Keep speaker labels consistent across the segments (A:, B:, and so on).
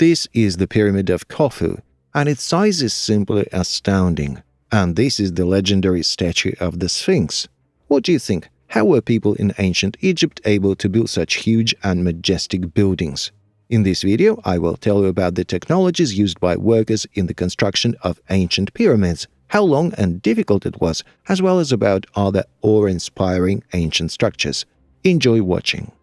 A: This is the Pyramid of Khufu, and its size is simply astounding. And this is the legendary statue of the Sphinx. What do you think? How were people in ancient Egypt able to build such huge and majestic buildings? In this video, I will tell you about the technologies used by workers in the construction of ancient pyramids, how long and difficult it was, as well as about other awe-inspiring ancient structures. Enjoy watching.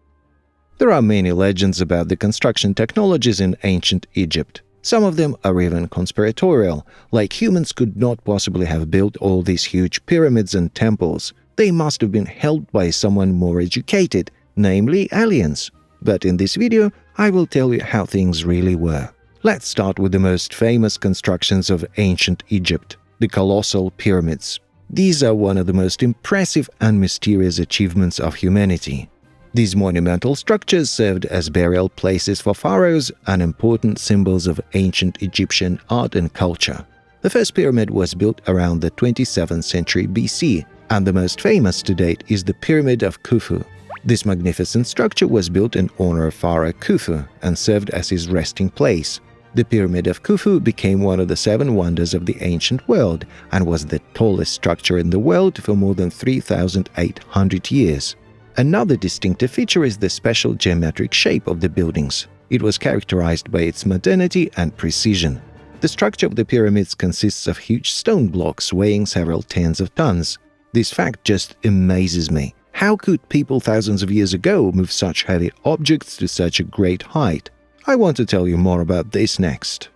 A: There are many legends about the construction technologies in ancient Egypt. Some of them are even conspiratorial, like humans could not possibly have built all these huge pyramids and temples. They must have been helped by someone more educated, namely aliens. But in this video, I will tell you how things really were. Let's start with the most famous constructions of ancient Egypt, the colossal pyramids. These are one of the most impressive and mysterious achievements of humanity. These monumental structures served as burial places for pharaohs and important symbols of ancient Egyptian art and culture. The first pyramid was built around the 27th century BC, and the most famous to date is the Pyramid of Khufu. This magnificent structure was built in honor of Pharaoh Khufu and served as his resting place. The Pyramid of Khufu became one of the 7 wonders of the ancient world and was the tallest structure in the world for more than 3,800 years. Another distinctive feature is the special geometric shape of the buildings. It was characterized by its modernity and precision. The structure of the pyramids consists of huge stone blocks weighing several tens of tons. This fact just amazes me. How could people thousands of years ago move such heavy objects to such a great height? I want to tell you more about this next.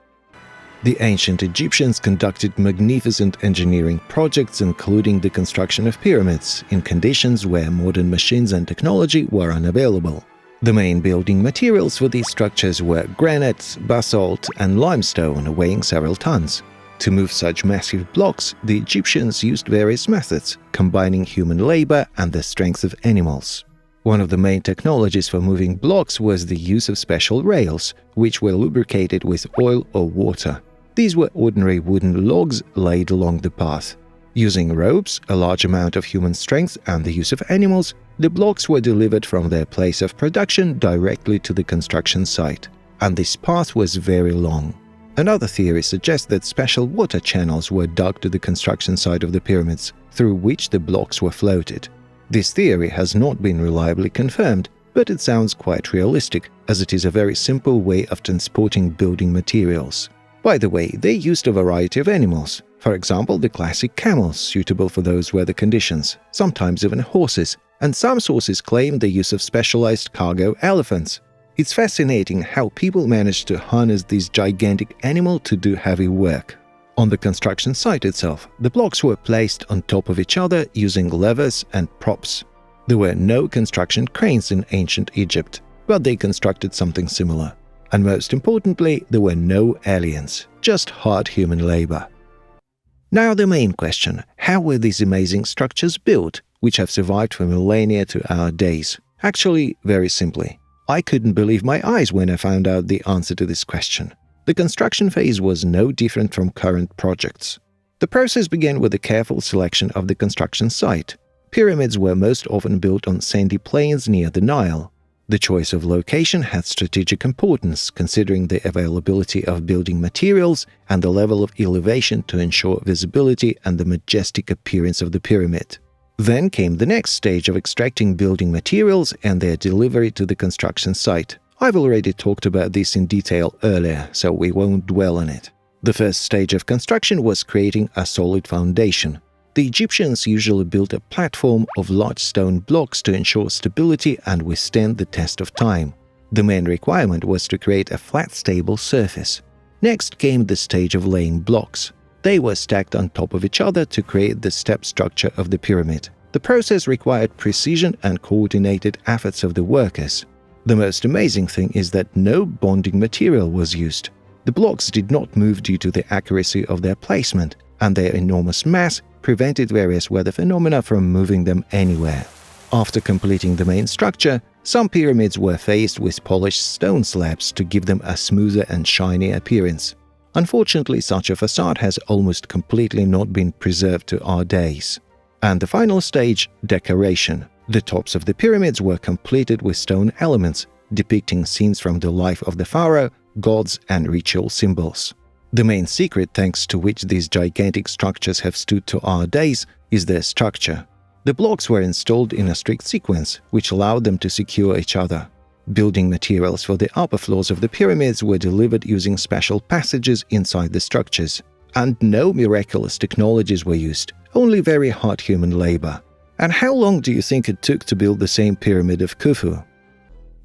A: The ancient Egyptians conducted magnificent engineering projects, including the construction of pyramids, in conditions where modern machines and technology were unavailable. The main building materials for these structures were granite, basalt, and limestone, weighing several tons. To move such massive blocks, the Egyptians used various methods, combining human labor and the strength of animals. One of the main technologies for moving blocks was the use of special rails, which were lubricated with oil or water. These were ordinary wooden logs laid along the path. Using ropes, a large amount of human strength, and the use of animals, the blocks were delivered from their place of production directly to the construction site. And this path was very long. Another theory suggests that special water channels were dug to the construction site of the pyramids, through which the blocks were floated. This theory has not been reliably confirmed, but it sounds quite realistic, as it is a very simple way of transporting building materials. By the way, they used a variety of animals. For example, the classic camels, suitable for those weather conditions, sometimes even horses, and some sources claim the use of specialized cargo elephants. It's fascinating how people managed to harness this gigantic animal to do heavy work. On the construction site itself, the blocks were placed on top of each other using levers and props. There were no construction cranes in ancient Egypt, but they constructed something similar. And most importantly, there were no aliens, just hard human labor. Now the main question: how were these amazing structures built, which have survived for millennia to our days? Actually, very simply. I couldn't believe my eyes when I found out the answer to this question. The construction phase was no different from current projects. The process began with a careful selection of the construction site. Pyramids were most often built on sandy plains near the Nile. The choice of location had strategic importance, considering the availability of building materials and the level of elevation to ensure visibility and the majestic appearance of the pyramid. Then came the next stage of extracting building materials and their delivery to the construction site. I've already talked about this in detail earlier, so we won't dwell on it. The first stage of construction was creating a solid foundation. The Egyptians usually built a platform of large stone blocks to ensure stability and withstand the test of time. The main requirement was to create a flat, stable surface. Next came the stage of laying blocks. They were stacked on top of each other to create the step structure of the pyramid. The process required precision and coordinated efforts of the workers. The most amazing thing is that no bonding material was used. The blocks did not move due to the accuracy of their placement, and their enormous mass prevented various weather phenomena from moving them anywhere. After completing the main structure, some pyramids were faced with polished stone slabs to give them a smoother and shinier appearance. Unfortunately, such a facade has almost completely not been preserved to our days. And the final stage, decoration. The tops of the pyramids were completed with stone elements, depicting scenes from the life of the pharaoh, gods, and ritual symbols. The main secret thanks to which these gigantic structures have stood to our days is their structure. The blocks were installed in a strict sequence, which allowed them to secure each other. Building materials for the upper floors of the pyramids were delivered using special passages inside the structures. And no miraculous technologies were used, only very hard human labor. And how long do you think it took to build the same Pyramid of Khufu?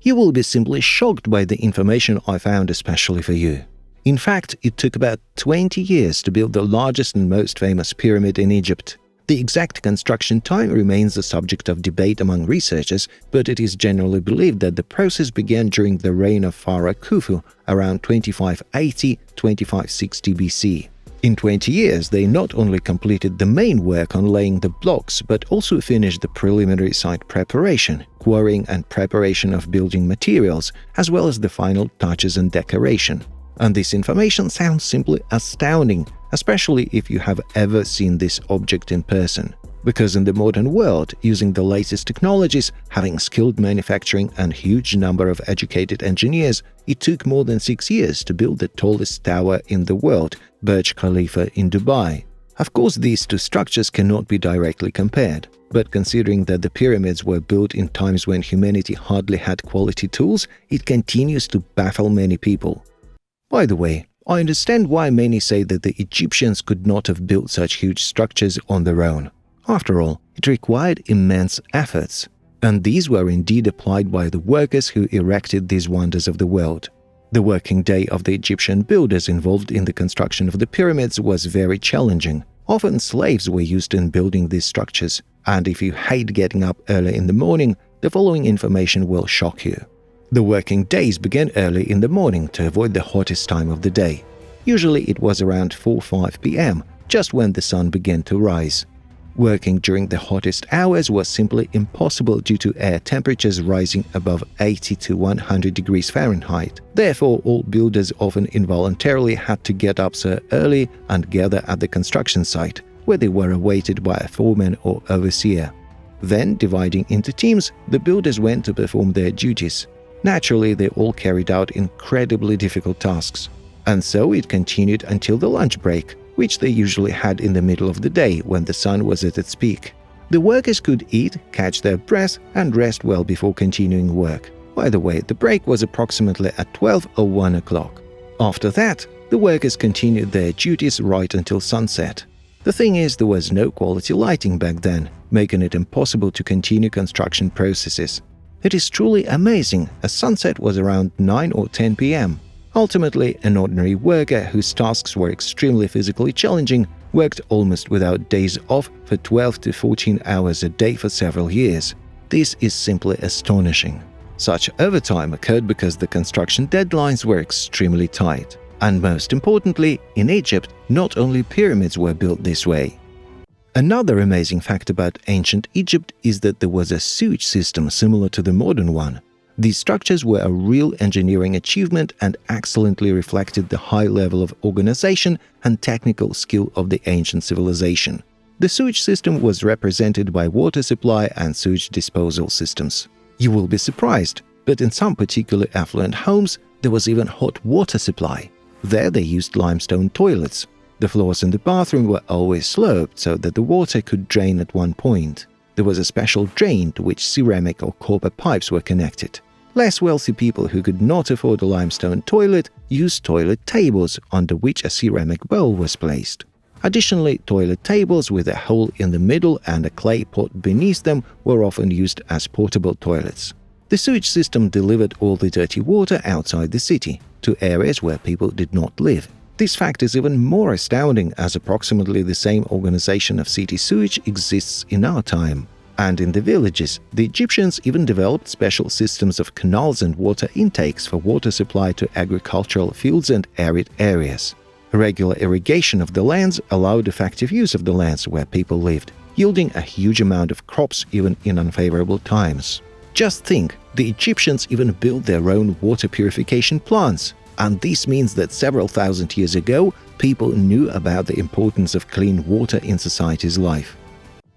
A: You will be simply shocked by the information I found especially for you. In fact, it took about 20 years to build the largest and most famous pyramid in Egypt. The exact construction time remains the subject of debate among researchers, but it is generally believed that the process began during the reign of Pharaoh Khufu around 2580–2560 BC. In 20 years, they not only completed the main work on laying the blocks, but also finished the preliminary site preparation, quarrying and preparation of building materials, as well as the final touches and decoration. And this information sounds simply astounding, especially if you have ever seen this object in person. Because in the modern world, using the latest technologies, having skilled manufacturing and huge number of educated engineers, it took more than 6 years to build the tallest tower in the world, Burj Khalifa in Dubai. Of course, these two structures cannot be directly compared, but considering that the pyramids were built in times when humanity hardly had quality tools, it continues to baffle many people. By the way, I understand why many say that the Egyptians could not have built such huge structures on their own. After all, it required immense efforts, and these were indeed applied by the workers who erected these wonders of the world. The working day of the Egyptian builders involved in the construction of the pyramids was very challenging. Often slaves were used in building these structures, and if you hate getting up early in the morning, the following information will shock you. The working days began early in the morning to avoid the hottest time of the day. Usually it was around 4–5 p.m., just when the sun began to rise. Working during the hottest hours was simply impossible due to air temperatures rising above 80 to 100 degrees Fahrenheit. Therefore, all builders often involuntarily had to get up so early and gather at the construction site, where they were awaited by a foreman or overseer. Then, dividing into teams, the builders went to perform their duties. Naturally, they all carried out incredibly difficult tasks. And so it continued until the lunch break, which they usually had in the middle of the day when the sun was at its peak. The workers could eat, catch their breath, and rest well before continuing work. By the way, the break was approximately at 12 or 1 o'clock. After that, the workers continued their duties right until sunset. The thing is, there was no quality lighting back then, making it impossible to continue construction processes. It is truly amazing, as sunset was around 9 or 10 p.m. Ultimately, an ordinary worker whose tasks were extremely physically challenging worked almost without days off for 12 to 14 hours a day for several years. This is simply astonishing. Such overtime occurred because the construction deadlines were extremely tight. And most importantly, in Egypt, not only pyramids were built this way. Another amazing fact about ancient Egypt is that there was a sewage system similar to the modern one. These structures were a real engineering achievement and excellently reflected the high level of organization and technical skill of the ancient civilization. The sewage system was represented by water supply and sewage disposal systems. You will be surprised, but in some particularly affluent homes, there was even hot water supply. There they used limestone toilets. The floors in the bathroom were always sloped so that the water could drain at one point. There was a special drain to which ceramic or copper pipes were connected. Less wealthy people who could not afford a limestone toilet used toilet tables under which a ceramic bowl was placed. Additionally, toilet tables with a hole in the middle and a clay pot beneath them were often used as portable toilets. The sewage system delivered all the dirty water outside the city, to areas where people did not live. This fact is even more astounding as approximately the same organization of city sewage exists in our time. And in the villages, the Egyptians even developed special systems of canals and water intakes for water supply to agricultural fields and arid areas. Regular irrigation of the lands allowed effective use of the lands where people lived, yielding a huge amount of crops even in unfavorable times. Just think, the Egyptians even built their own water purification plants. And this means that several thousand years ago, people knew about the importance of clean water in society's life.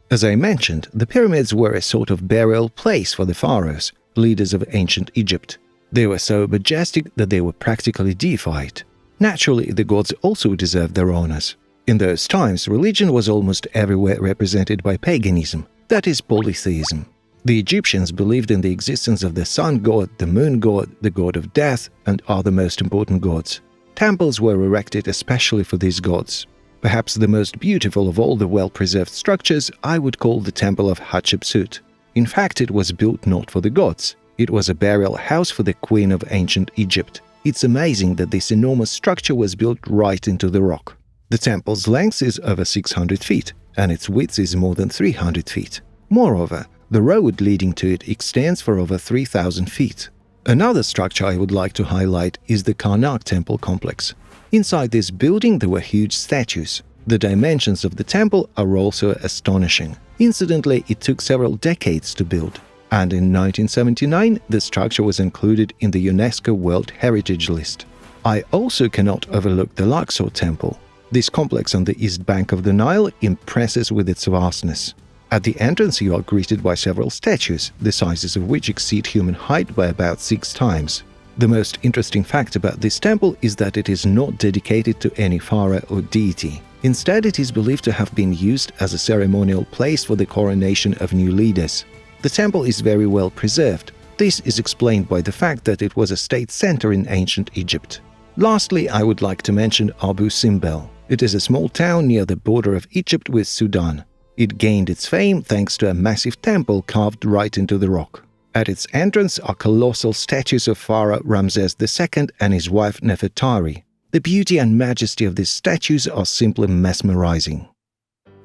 A: As I mentioned, the pyramids were a sort of burial place for the pharaohs, leaders of ancient Egypt. They were so majestic that they were practically deified. Naturally, the gods also deserved their honors. In those times, religion was almost everywhere represented by paganism, that is, polytheism. The Egyptians believed in the existence of the sun god, the moon god, the god of death, and other most important gods. Temples were erected especially for these gods. Perhaps the most beautiful of all the well-preserved structures I would call the Temple of Hatshepsut. In fact, it was built not for the gods. It was a burial house for the queen of ancient Egypt. It's amazing that this enormous structure was built right into the rock. The temple's length is over 600 feet, and its width is more than 300 feet. Moreover, the road leading to it extends for over 3,000 feet. Another structure I would like to highlight is the Karnak temple complex. Inside this building there were huge statues. The dimensions of the temple are also astonishing. Incidentally, it took several decades to build, and in 1979 the structure was included in the UNESCO World Heritage List. I also cannot overlook the Luxor temple. This complex on the east bank of the Nile impresses with its vastness. At the entrance you are greeted by several statues, the sizes of which exceed human height by about 6 times. The most interesting fact about this temple is that it is not dedicated to any pharaoh or deity. Instead, it is believed to have been used as a ceremonial place for the coronation of new leaders. The temple is very well preserved. This is explained by the fact that it was a state center in ancient Egypt. Lastly, I would like to mention Abu Simbel. It is a small town near the border of Egypt with Sudan. It gained its fame thanks to a massive temple carved right into the rock. At its entrance are colossal statues of Pharaoh Ramses II and his wife Nefertari. The beauty and majesty of these statues are simply mesmerizing.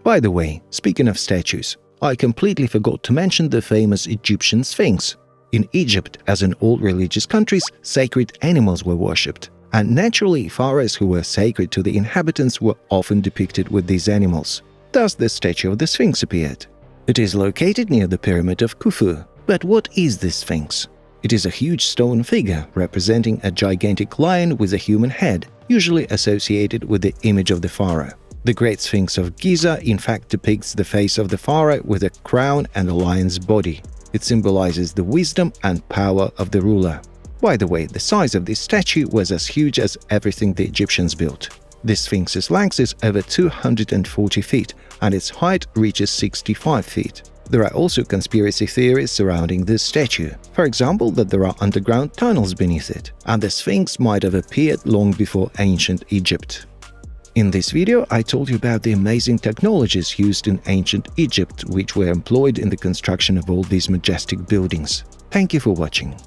A: By the way, speaking of statues, I completely forgot to mention the famous Egyptian Sphinx. In Egypt, as in all religious countries, sacred animals were worshipped. And naturally, pharaohs who were sacred to the inhabitants were often depicted with these animals. Thus, the statue of the Sphinx appeared. It is located near the Pyramid of Khufu. But what is this Sphinx? It is a huge stone figure representing a gigantic lion with a human head, usually associated with the image of the pharaoh. The Great Sphinx of Giza in fact depicts the face of the pharaoh with a crown and a lion's body. It symbolizes the wisdom and power of the ruler. By the way, the size of this statue was as huge as everything the Egyptians built. This Sphinx's length is over 240 feet and its height reaches 65 feet. There are also conspiracy theories surrounding this statue. For example, that there are underground tunnels beneath it, and the Sphinx might have appeared long before ancient Egypt. In this video, I told you about the amazing technologies used in ancient Egypt which were employed in the construction of all these majestic buildings. Thank you for watching.